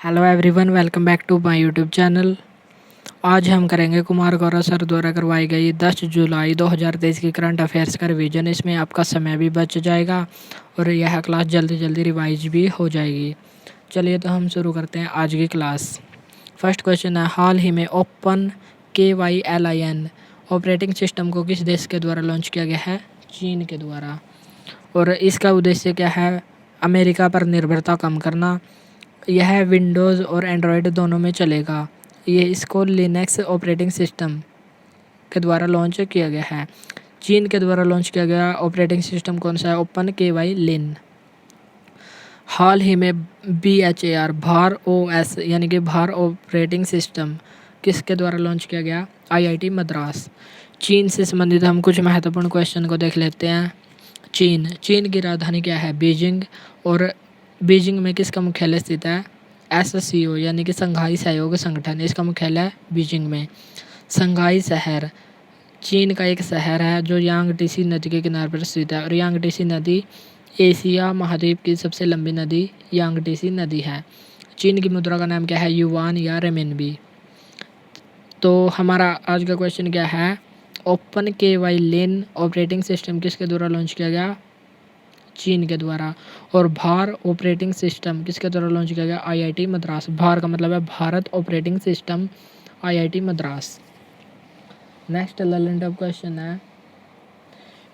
Hello everyone, welcome back to my YouTube channel. आज हम करेंगे कुमार गौरव सर द्वारा करवाई गई 10 जुलाई 2023 की करंट अफेयर्स का रिवीजन। इसमें आपका समय भी बच जाएगा और यह क्लास जल्दी जल्दी रिवाइज भी हो जाएगी। चलिए तो हम शुरू करते हैं आज की क्लास। फर्स्ट क्वेश्चन है, हाल ही में ओपन KYLIN ऑपरेटिंग सिस्टम को किस देश के द्वारा लॉन्च किया गया है? चीन के द्वारा। और इसका उद्देश्य क्या है? अमेरिका पर निर्भरता कम करना। यह विंडोज़ और एंड्रॉयड दोनों में चलेगा। ये इसको लिनक्स ऑपरेटिंग सिस्टम के द्वारा लॉन्च किया गया है। चीन के द्वारा लॉन्च किया गया ऑपरेटिंग सिस्टम कौन सा है? Open KYLIN। हाल ही में BHAR भार OS यानी कि भार ऑपरेटिंग सिस्टम किसके द्वारा लॉन्च किया गया? IIT मद्रास। चीन से संबंधित हम कुछ महत्वपूर्ण क्वेश्चन को देख लेते हैं। चीन की राजधानी क्या है? बीजिंग। और बीजिंग में किसका मुख्यालय स्थित है? SCO यानी कि शंघाई सहयोग संगठन, इसका मुख्यालय बीजिंग में। शंघाई शहर चीन का एक शहर है जो यांगटीसी नदी के किनारे पर स्थित है। और यांगटीसी नदी एशिया महाद्वीप की सबसे लंबी नदी यांगटीसी नदी है। चीन की मुद्रा का नाम क्या है? युआन या रेमिनबी। तो हमारा आज का क्वेश्चन क्या है? ओपन KYLIN ऑपरेटिंग सिस्टम किसके द्वारा लॉन्च किया गया? चीन के द्वारा। और भार ऑपरेटिंग सिस्टम किसके द्वारा लॉन्च किया गया? IIT मद्रास। भार का मतलब है Bharat operating system, IIT Madras. Next Lalan top question है,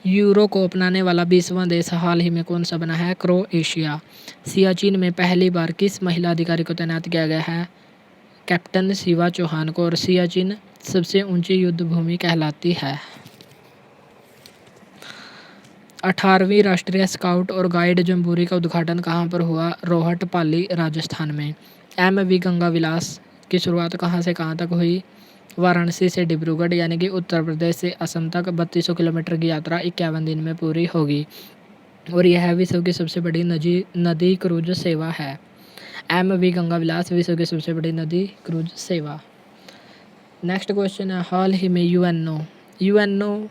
यूरो को अपनाने वाला 20वां देश हाल ही में कौन सा बना है? क्रोएशिया। सियाचिन में पहली बार किस महिला अधिकारी को तैनात किया गया है? कैप्टन शिवा चौहान को। और सियाचिन सबसे ऊंची युद्ध भूमि कहलाती है। 18वीं राष्ट्रीय स्काउट और गाइड जम्बूरी का उद्घाटन कहाँ पर हुआ? रोहट पाली राजस्थान में। MV गंगा विलास की शुरुआत कहाँ से कहाँ तक हुई? वाराणसी से डिब्रूगढ़ यानी कि उत्तर प्रदेश से असम तक 3200 किलोमीटर की यात्रा 51 दिन में पूरी होगी। और यह विश्व की सबसे बड़ी नदी क्रूज सेवा है। MV गंगा विलास विश्व की सबसे बड़ी नदी क्रूज सेवा। नेक्स्ट क्वेश्चन है, हाल ही में यूएनओ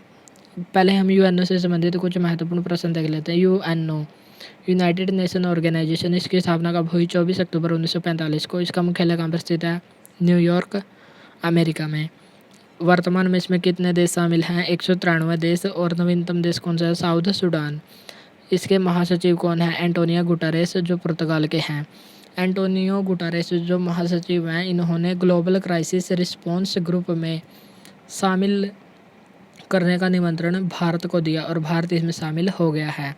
पहले हम यूएनओ से संबंधित कुछ महत्वपूर्ण प्रश्न देख लेते हैं। यूएनओ यूनाइटेड नेशन ऑर्गेनाइजेशन, इसकी स्थापना कब हुई? 24 अक्टूबर 1945 को। इसका मुख्यालय कहाँ पर स्थित है? न्यूयॉर्क, अमेरिका में। वर्तमान में इसमें कितने देश शामिल हैं? 193 देश। और नवीनतम देश कौन सा है? South Sudan. इसके महासचिव कौन है? एंटोनियो गुटारेस, जो पुर्तगाल के हैं। एंटोनियो गुटारेस जो महासचिव हैं, इन्होंने ग्लोबल क्राइसिस रिस्पॉन्स ग्रुप में शामिल करने का निमंत्रण भारत को दिया और भारत इसमें शामिल हो गया है।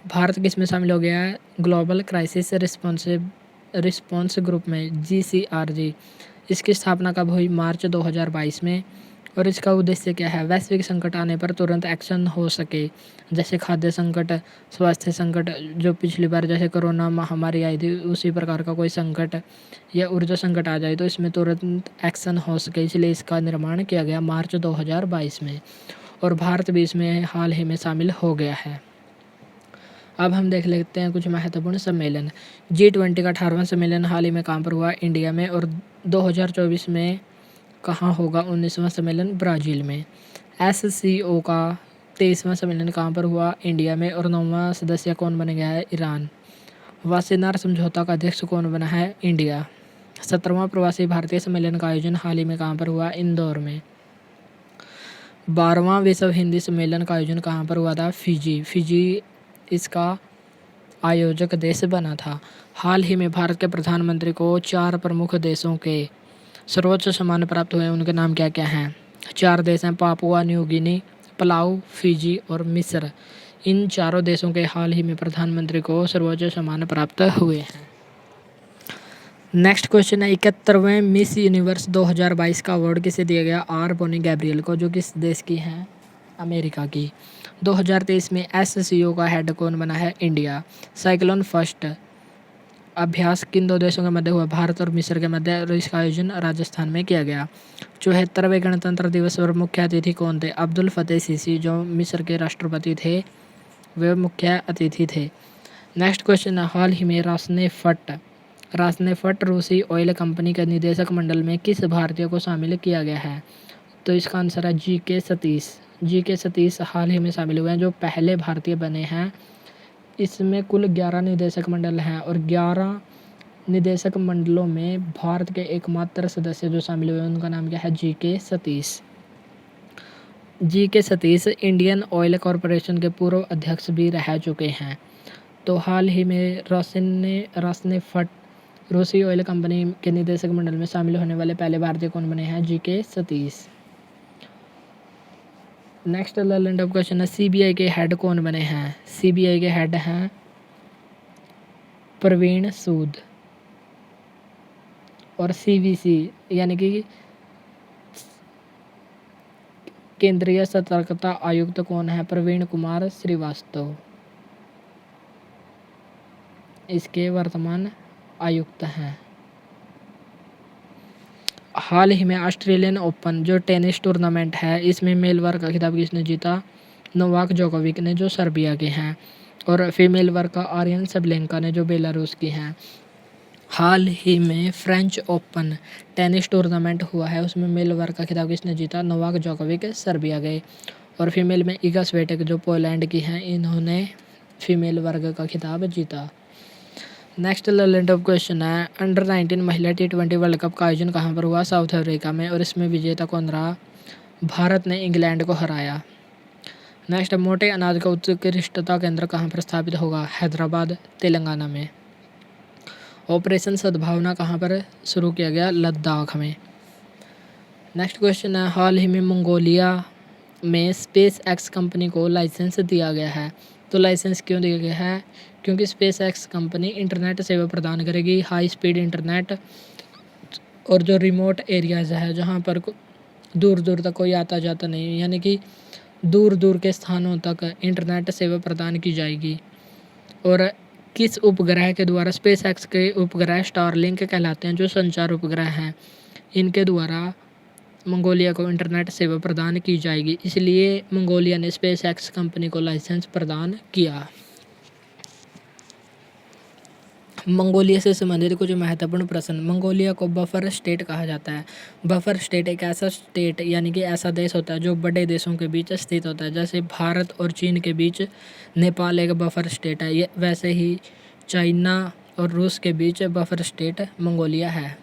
भारत किस में शामिल हो गया है? ग्लोबल क्राइसिस रिस्पॉन्स ग्रुप में, GCRG। इसकी स्थापना कब हुई? मार्च 2022 में। और इसका उद्देश्य क्या है? वैश्विक संकट आने पर तुरंत एक्शन हो सके, जैसे खाद्य संकट, स्वास्थ्य संकट, जो पिछली बार जैसे कोरोना महामारी आई थी उसी प्रकार का कोई संकट, या ऊर्जा संकट आ जाए तो इसमें तुरंत एक्शन हो सके, इसलिए इसका निर्माण किया गया मार्च 2022 में। और भारत भी इसमें हाल ही में शामिल हो गया है। अब हम देख लेते हैं कुछ महत्वपूर्ण सम्मेलन। G20 का 18वां सम्मेलन हाल ही में कहाँ पर हुआ? इंडिया में। और 2024 में कहाँ होगा? 19वां सम्मेलन ब्राज़ील में। SCO का 23वां सम्मेलन कहाँ पर हुआ? इंडिया में। और 9वां सदस्य कौन बन गया है? ईरान। वासेनार समझौता का अध्यक्ष कौन बना है? इंडिया। 17वां प्रवासी भारतीय सम्मेलन का आयोजन हाल ही में कहाँ पर हुआ? इंदौर में। 12वां विश्व हिंदी सम्मेलन का आयोजन कहाँ पर हुआ था? फिजी इसका आयोजक देश बना था। हाल ही में भारत के प्रधानमंत्री को 4 प्रमुख देशों के सर्वोच्च सम्मान प्राप्त हुए। उनके नाम क्या क्या हैं? 4 देश हैं, Papua New Guinea, Palau, Fiji और मिस्र। इन चारों देशों के हाल ही में प्रधानमंत्री को सर्वोच्च सम्मान प्राप्त हुए हैं। नेक्स्ट क्वेश्चन है, 71वें मिस यूनिवर्स 2022 का अवार्ड किसे दिया गया? R बोनी गैब्रियल को, जो किस देश की हैं? अमेरिका की। 2023 में SCO का हेड कौन बना है? इंडिया। साइक्लोन फर्स्ट अभ्यास किन 2 देशों के मध्य हुआ? भारत और मिस्र के मध्य। और इसका आयोजन राजस्थान में किया गया। 74वें गणतंत्र दिवस और मुख्य अतिथि कौन थे? अब्दुल फतेह सीसी, जो मिस्र के राष्ट्रपति थे, वे मुख्य अतिथि थे। नेक्स्ट क्वेश्चन है, हाल ही में रासनेफट रूसी ऑयल कंपनी के निदेशक मंडल में किस भारतीय को शामिल किया गया है? तो इसका आंसर है GK सतीश हाल ही में शामिल हुए हैं, जो पहले भारतीय बने हैं। इसमें कुल 11 निदेशक मंडल हैं और 11 निदेशक मंडलों में भारत के एकमात्र सदस्य जो शामिल हुए उनका नाम क्या है? GK. Satish. GK. Satish Indian oil corporation के पूर्व अध्यक्ष भी रह चुके हैं। तो हाल ही में रोसनेफ्ट रूसी ऑयल कंपनी के निदेशक मंडल में शामिल होने वाले पहले भारतीय कौन बने हैं? GK. Satish. Next learning of question है, सीबीआई के हेड कौन बने हैं? सीबीआई के हेड हैं प्रवीण सूद। और सीवीसी यानी कि केंद्रीय सतर्कता आयुक्त कौन है? प्रवीण कुमार श्रीवास्तव इसके वर्तमान आयुक्त हैं। हाल ही में ऑस्ट्रेलियन ओपन जो टेनिस टूर्नामेंट है इसमें मेल वर्ग का खिताब किसने जीता? नोवाक जोकोविक ने जो सर्बिया के हैं। और फीमेल वर्ग का आर्यन सबलेंका ने जो बेलारूस की हैं। हाल ही में फ्रेंच ओपन टेनिस टूर्नामेंट हुआ है उसमें मेल वर्ग का खिताब किसने जीता? नोवाक जोकोविक सर्बिया गए। और फीमेल में इगा स्विएटेक जो पोलैंड की हैं इन्होंने फीमेल वर्ग का खिताब जीता। नेक्स्ट लर्निंग ऑफ क्वेश्चन है, अंडर 19 महिला T20 वर्ल्ड कप का आयोजन कहाँ पर हुआ? साउथ अफ्रीका में। और इसमें विजेता कौन रहा? भारत ने इंग्लैंड को हराया। नेक्स्ट, मोटे अनाज का उत्कृष्टता केंद्र कहाँ पर स्थापित होगा? हैदराबाद तेलंगाना में। ऑपरेशन सद्भावना कहाँ पर शुरू किया गया? लद्दाख में। नेक्स्ट क्वेश्चन है, हाल ही में मंगोलिया में स्पेस एक्स कंपनी को लाइसेंस दिया गया है। तो लाइसेंस क्यों दिया गया है? क्योंकि स्पेस एक्स कंपनी इंटरनेट सेवा प्रदान करेगी, हाई स्पीड इंटरनेट। और जो रिमोट एरियाज़ है जहाँ पर दूर दूर तक कोई आता जाता नहीं, यानी कि दूर दूर के स्थानों तक इंटरनेट सेवा प्रदान की जाएगी। और किस उपग्रह के द्वारा? स्पेस एक्स के उपग्रह स्टारलिंक कहलाते हैं जो संचार उपग्रह हैं। इनके द्वारा मंगोलिया को इंटरनेट सेवा प्रदान की जाएगी, इसलिए मंगोलिया ने स्पेस एक्स कंपनी को लाइसेंस प्रदान किया। मंगोलिया से संबंधित कुछ महत्वपूर्ण प्रश्न। मंगोलिया को बफर स्टेट कहा जाता है। बफर स्टेट एक ऐसा स्टेट यानी कि ऐसा देश होता है जो बड़े देशों के बीच स्थित होता है। जैसे भारत और चीन के बीच नेपाल एक बफर स्टेट है, ये वैसे ही चाइना और रूस के बीच बफर स्टेट मंगोलिया है।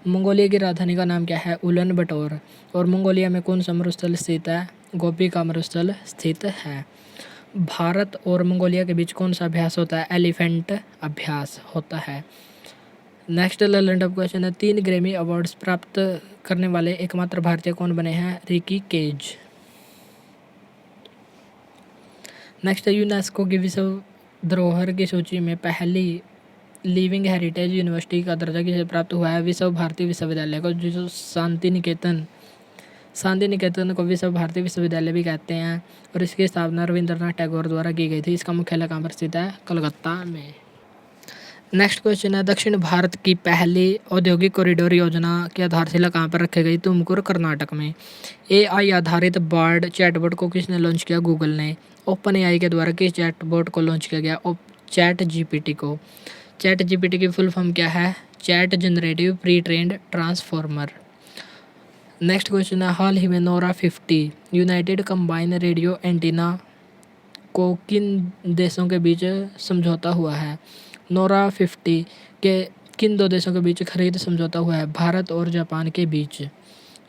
मंगोलिया की राजधानी का नाम क्या है? उलन बटोर। और मंगोलिया में कौन सा मरुस्थल स्थित है? गोपी का मरुस्थल स्थित है। भारत और मंगोलिया के बीच कौन सा अभ्यास होता है? एलिफेंट अभ्यास होता है। नेक्स्ट लर्निंग ऑफ क्वेश्चन है, 3 ग्रैमी अवार्ड्स प्राप्त करने वाले एकमात्र भारतीय कौन बने हैं? Ricky cage. नेक्स्ट, यूनेस्को की विश्व धरोहर की सूची में पहली लिविंग हेरिटेज यूनिवर्सिटी का दर्जा किसे प्राप्त हुआ है? विश्व भारती विश्वविद्यालय को, जो शांति निकेतन को विश्व भारती विश्वविद्यालय भी कहते हैं। और इसकी स्थापना रविंद्रनाथ टैगोर द्वारा की गई थी। इसका मुख्यालय कहाँ पर स्थित है? कलकत्ता में। नेक्स्ट क्वेश्चन है, दक्षिण भारत की पहली औद्योगिक कॉरिडोर योजना की आधारशिला कहाँ पर रखी गई? तुमकुर कर्नाटक में। AI आधारित बार्ड चैटबॉट को किसने लॉन्च किया? गूगल ने। ओपन AI के द्वारा किस चैटबॉट को लॉन्च किया गया? चैट GPT को। चैट GPT की फुल फॉर्म क्या है? Chat generative pre trend transformer. Next question है, हाल ही में Nora 50 United combine radio antenna को किन देशों के बीच समझौता हुआ है? नोरा 50 के किन 2 देशों के बीच खरीद समझौता हुआ है? भारत और जापान के बीच।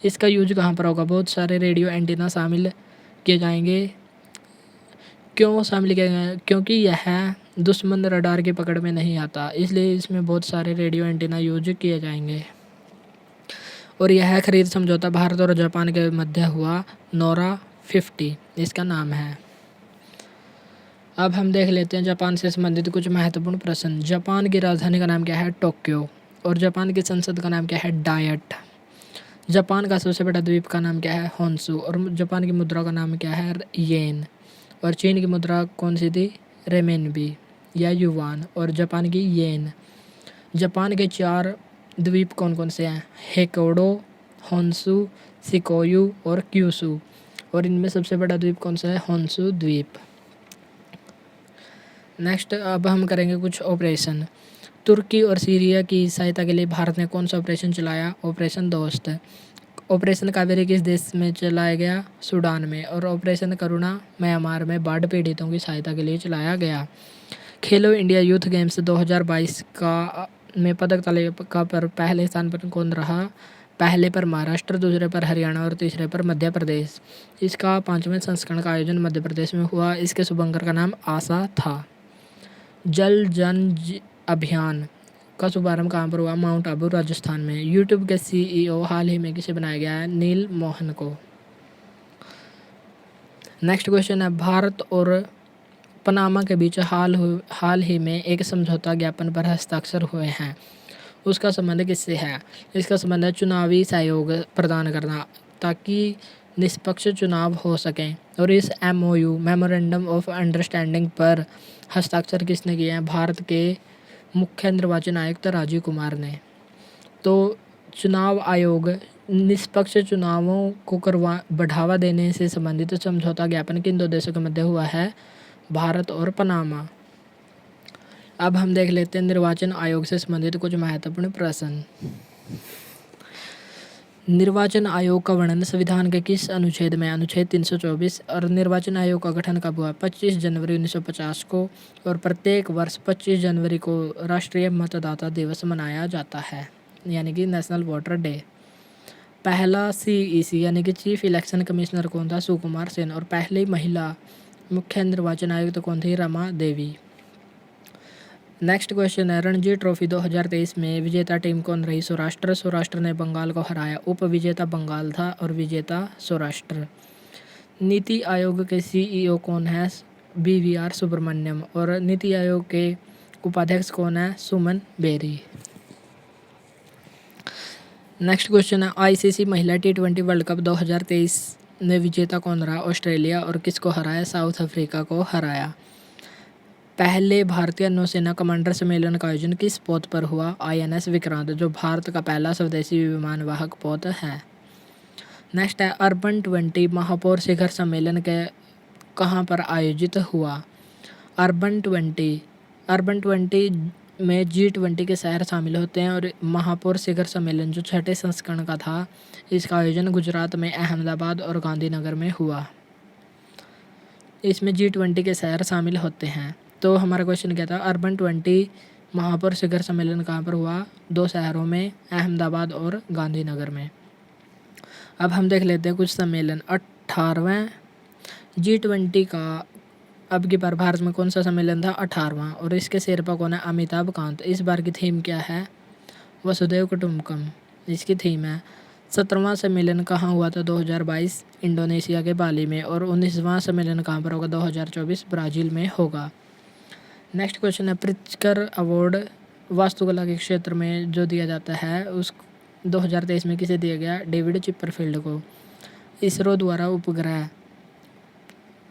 इसका यूज कहाँ पर होगा? बहुत सारे रेडियो एंटीना शामिल किए जाएंगे। क्यों शामिल किया गया? क्योंकि यह दुश्मन रडार की पकड़ में नहीं आता, इसलिए इसमें बहुत सारे रेडियो एंटीना यूज किए जाएंगे। और यह खरीद समझौता भारत और जापान के मध्य हुआ। नोरा 50 इसका नाम है। अब हम देख लेते हैं जापान से संबंधित कुछ महत्वपूर्ण प्रश्न। जापान की राजधानी का नाम क्या है? टोक्यो। और जापान की संसद का नाम क्या है? डायट। जापान का सबसे बड़ा द्वीप का नाम क्या है? होन्शु। और जापान की मुद्रा का नाम क्या है? येन। और चीन की मुद्रा कौन सी थी? रेमेनबी या युवान। और जापान की येन। जापान के 4 द्वीप कौन कौन से हैं? हेकोडो, होन्शु, शिकोयू और क्यूशू। और इनमें सबसे बड़ा द्वीप कौन सा है? होन्शु द्वीप। नेक्स्ट, अब हम करेंगे कुछ ऑपरेशन। तुर्की और सीरिया की सहायता के लिए भारत ने कौन सा ऑपरेशन चलाया? ऑपरेशन दोस्त। ऑपरेशन कावेरी किस देश में चलाया गया? सूडान में। और ऑपरेशन करुणा म्यांमार में बाढ़ पीड़ितों की सहायता के लिए चलाया गया। खेलो इंडिया यूथ गेम्स 2022 का में पदक तालिका पर पहले स्थान पर कौन रहा? पहले पर महाराष्ट्र, दूसरे पर हरियाणा और तीसरे पर मध्य प्रदेश। इसका 5वें संस्करण का आयोजन मध्य प्रदेश में हुआ। इसके शुभंकर का नाम आशा था। जल जन अभियान का शुभारंभ कहाँ पर हुआ? माउंट आबू, राजस्थान में। यूट्यूब के CEO हाल ही में किसे बनाया गया है? नील मोहन को। नेक्स्ट क्वेश्चन है, भारत और पनामा के बीच हाल ही में एक समझौता ज्ञापन पर हस्ताक्षर हुए हैं। उसका संबंध किससे है? इसका संबंध है चुनावी सहयोग प्रदान करना ताकि निष्पक्ष चुनाव हो सकें। और इस MOU मेमोरेंडम ऑफ अंडरस्टैंडिंग पर हस्ताक्षर किसने किए हैं? भारत के मुख्य निर्वाचन आयुक्त राजीव कुमार ने। तो चुनाव आयोग निष्पक्ष चुनावों को बढ़ावा देने से संबंधित समझौता ज्ञापन किन दो देशों के मध्य हुआ है? भारत और पनामा। अब हम देख लेते हैं निर्वाचन आयोग से संबंधित कुछ महत्वपूर्ण प्रश्न। निर्वाचन आयोग का वर्णन संविधान के किस अनुच्छेद में? अनुच्छेद 324। और निर्वाचन आयोग का गठन कब हुआ? 25 जनवरी 1950 को। और प्रत्येक वर्ष 25 जनवरी को राष्ट्रीय मतदाता दिवस मनाया जाता है, यानी कि नेशनल वोटर डे। पहला CEC यानी कि चीफ इलेक्शन कमिश्नर कौन था? सुकुमार सेन। और पहली महिला मुख्य निर्वाचन आयुक्त कौन थी? रमा देवी। नेक्स्ट क्वेश्चन है, रणजी ट्रॉफी 2023 में विजेता टीम कौन रही? सौराष्ट्र ने बंगाल को हराया। उप विजेता बंगाल था और विजेता सौराष्ट्र। नीति आयोग के CEO कौन है? BVR सुब्रमण्यम। और नीति आयोग के उपाध्यक्ष कौन है? सुमन बेरी। नेक्स्ट क्वेश्चन है, ICC महिला T20 वर्ल्ड कप 2023 में विजेता कौन रहा? ऑस्ट्रेलिया। और किसको हराया? साउथ अफ्रीका को हराया। पहले भारतीय नौसेना कमांडर सम्मेलन का आयोजन किस पोत पर हुआ? INS विक्रांत, जो भारत का पहला स्वदेशी विमानवाहक पोत है। नेक्स्ट है, अर्बन 20 महापौर शिखर सम्मेलन के कहाँ पर आयोजित हुआ? अर्बन 20 में G20 के शहर शामिल होते हैं। और महापौर शिखर सम्मेलन जो 6ठे संस्करण का था, इसका आयोजन गुजरात में अहमदाबाद और गांधीनगर में हुआ। इसमें G20 के शहर शामिल होते हैं। तो हमारा क्वेश्चन क्या था? अर्बन 20 महापौर शिखर सम्मेलन कहाँ पर हुआ? 2 शहरों में, अहमदाबाद और गांधीनगर में। अब हम देख लेते हैं कुछ सम्मेलन। 18वां G20 का अब की बार भारत में कौन सा सम्मेलन था? 18वां। और इसके शेरपा कौन है? अमिताभ कांत। इस बार की थीम क्या है? वसुधैव कुटुंबकम इसकी थीम है। 17वां सम्मेलन कहाँ हुआ था? 2022 इंडोनेशिया के बाली में। और 19वां सम्मेलन कहाँ पर होगा? 2024 ब्राज़ील में होगा। नेक्स्ट क्वेश्चन है, प्रित्जकर अवार्ड वास्तुकला के क्षेत्र में जो दिया जाता है उस 2023 में किसे दिया गया? डेविड चिपरफील्ड को।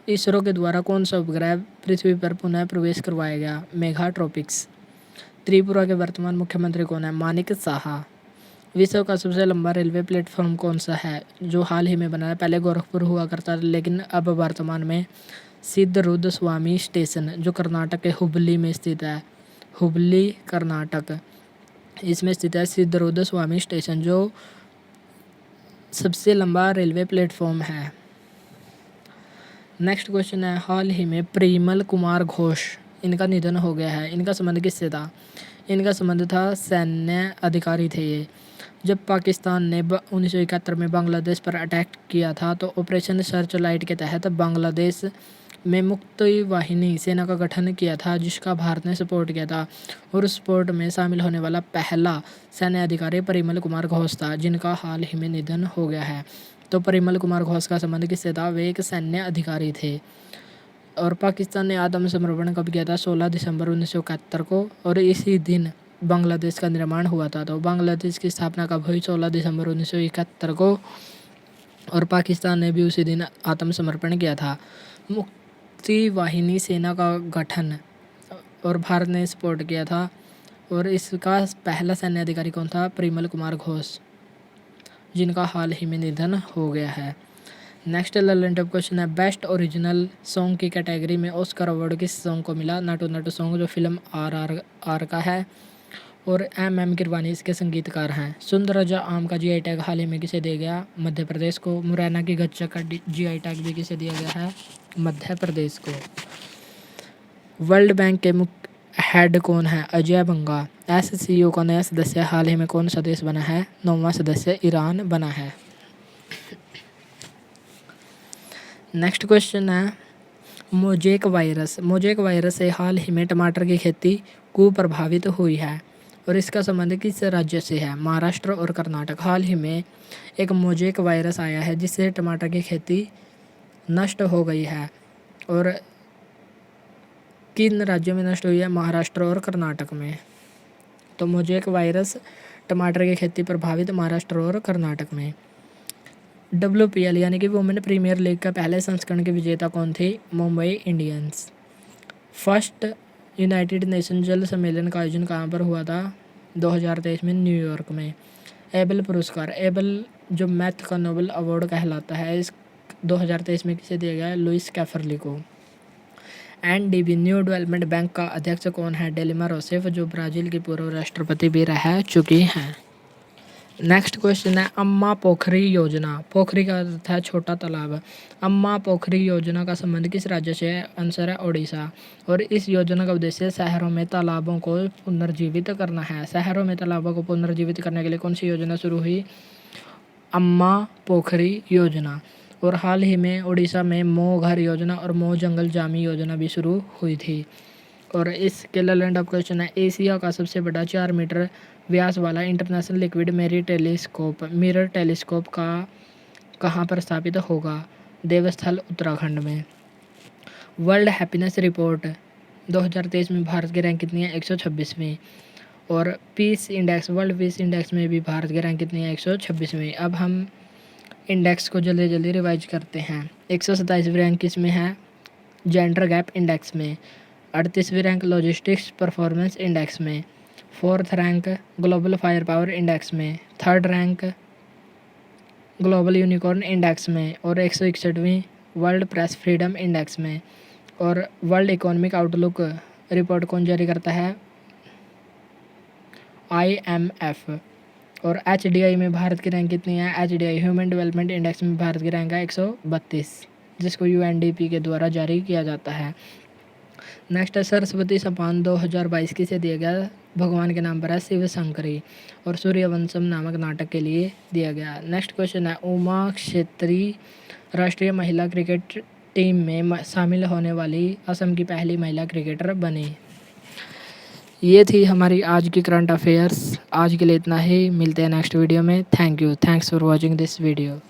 इसरो के द्वारा कौन सा उपग्रह पृथ्वी पर पुनः प्रवेश करवाया गया? मेगाट्रॉपिक्स। त्रिपुरा के वर्तमान मुख्यमंत्री कौन है? मानिक साहा। विश्व का सबसे लंबा रेलवे प्लेटफॉर्म कौन सा है जो हाल ही में बना है? पहले गोरखपुर हुआ करता था, लेकिन अब वर्तमान में सिद्धरुद्र स्वामी स्टेशन जो कर्नाटक के हुबली में स्थित है, हुबली कर्नाटक, इसमें स्थित है सिद्धरुद्र स्वामी स्टेशन जो सबसे लंबा रेलवे प्लेटफॉर्म है। नेक्स्ट क्वेश्चन है, हाल ही में परिमल कुमार घोष इनका निधन हो गया है। इनका संबंध किससे था? इनका संबंध था, सैन्य अधिकारी थे ये। जब पाकिस्तान ने 1971 में बांग्लादेश पर अटैक किया था तो ऑपरेशन सर्च लाइट के तहत बांग्लादेश में मुक्ति वाहिनी सेना का गठन किया था, जिसका भारत ने सपोर्ट किया था। और उस सपोर्ट में शामिल होने वाला पहला सैन्य अधिकारी परिमल कुमार घोष था, जिनका हाल ही में निधन हो गया है। तो परिमल कुमार घोष का संबंध किससे था? वे एक सैन्य अधिकारी थे। और पाकिस्तान ने आत्मसमर्पण कब किया था? 16 दिसंबर 1971 को। और इसी दिन बांग्लादेश का निर्माण हुआ था। तो बांग्लादेश की स्थापना कब हुई? 16 दिसंबर 1971 को। और पाकिस्तान ने भी उसी दिन आत्मसमर्पण किया था। मुक्ति वाहिनी सेना का गठन और भारत ने सपोर्ट किया था। और इसका पहला सैन्य अधिकारी कौन था? परिमल कुमार घोष, जिनका हाल ही में निधन हो गया है। नेक्स्ट लर्न टॉप क्वेश्चन है, बेस्ट ओरिजिनल सॉन्ग की कैटेगरी में ऑस्कर अवार्ड किस सॉन्ग को मिला? नटू नटू सॉन्ग जो फिल्म RRR का है। और MM किरवानी इसके संगीतकार हैं। सुंदरजा आम का GI टैग हाल ही में किसे दिया गया? मध्य प्रदेश को। मुरैना की गच्चक का GI टैग भी किसे दिया गया है? मध्य प्रदेश को। वर्ल्ड बैंक के हेड कौन है? अजय बंगा। SCO का नया सदस्य हाल ही में कौन सा देश बना है? 9वां सदस्य ईरान बना है। नेक्स्ट क्वेश्चन है मोजेक वायरस। मोजेक वायरस से हाल ही में टमाटर की खेती को प्रभावित हुई है और इसका संबंध किस राज्य से है? महाराष्ट्र और कर्नाटक। हाल ही में एक मोजेक वायरस आया है जिससे टमाटर की खेती नष्ट हो गई है और किन राज्यों में नष्ट हुई है? महाराष्ट्र और कर्नाटक में। तो मोजेक वायरस टमाटर की खेती प्रभावित महाराष्ट्र और कर्नाटक में। WPL यानी कि वुमेन प्रीमियर लीग का पहले संस्करण की विजेता कौन थी? Mumbai Indians. First United nation जल सम्मेलन का आयोजन कहाँ पर हुआ था? 2023 में न्यूयॉर्क में। एबल पुरस्कार। एबल जो मैथ का नोबेल अवार्ड कहलाता है, इस 2023 में किसे दिया गया है? लुइस कैफरली को। NDB न्यू डेवलपमेंट बैंक का अध्यक्ष कौन है? डिल्मा रूसेफ, जो ब्राज़ील की पूर्व राष्ट्रपति भी रह चुकी हैं। नेक्स्ट क्वेश्चन है अम्मा पोखरी योजना। पोखरी का अर्थ है छोटा तालाब। अम्मा पोखरी योजना का संबंध किस राज्य से है? आंसर है ओडिशा। और इस योजना का उद्देश्य शहरों में तालाबों को पुनर्जीवित करना है। शहरों में तालाबों को पुनर्जीवित करने के लिए कौन सी योजना शुरू हुई? अम्मा पोखरी योजना। और हाल ही में उड़ीसा में मो घर योजना और मो जंगल जामी योजना भी शुरू हुई थी। और इसके लैंड ऑफ क्वेश्चन है एशिया का सबसे बड़ा 4 मीटर व्यास वाला इंटरनेशनल लिक्विड मिरर टेलीस्कोप का कहाँ पर स्थापित होगा? देवस्थल उत्तराखंड में। वर्ल्ड हैप्पीनेस रिपोर्ट 2023 में भारत की रैंक कितनी है? 126वीं। और peace index, world peace index में भी भारत की रैंक कितनी है? 126वीं। अब हम इंडेक्स को जल्दी जल्दी रिवाइज करते हैं। 127वीं रैंक किस में है? जेंडर गैप इंडेक्स में। 38वीं रैंक लॉजिस्टिक्स परफॉर्मेंस इंडेक्स में। 4th rank global fire power index में। 3rd rank global unicorn index में। और 161वीं वर्ल्ड प्रेस फ्रीडम इंडेक्स में। और वर्ल्ड इकोनॉमिक आउटलुक रिपोर्ट कौन जारी करता है? IMF। और HDI में भारत की रैंक कितनी है? HDI ह्यूमन डेवलपमेंट इंडेक्स में भारत की रैंक है 132, जिसको UNDP के द्वारा जारी किया जाता है। नेक्स्ट है सरस्वती सम्मान 2022 किसे दिया गया? भगवान के नाम पर है, शिव शंकरी। और सूर्यवंशम नामक नाटक के लिए दिया गया। नेक्स्ट क्वेश्चन है उमा क्षेत्री राष्ट्रीय महिला क्रिकेट टीम में शामिल होने वाली असम की पहली महिला क्रिकेटर बनी। ये थी हमारी आज की करंट अफेयर्स। आज के लिए इतना ही, मिलते हैं नेक्स्ट वीडियो में। Thank you, thanks for watching this video.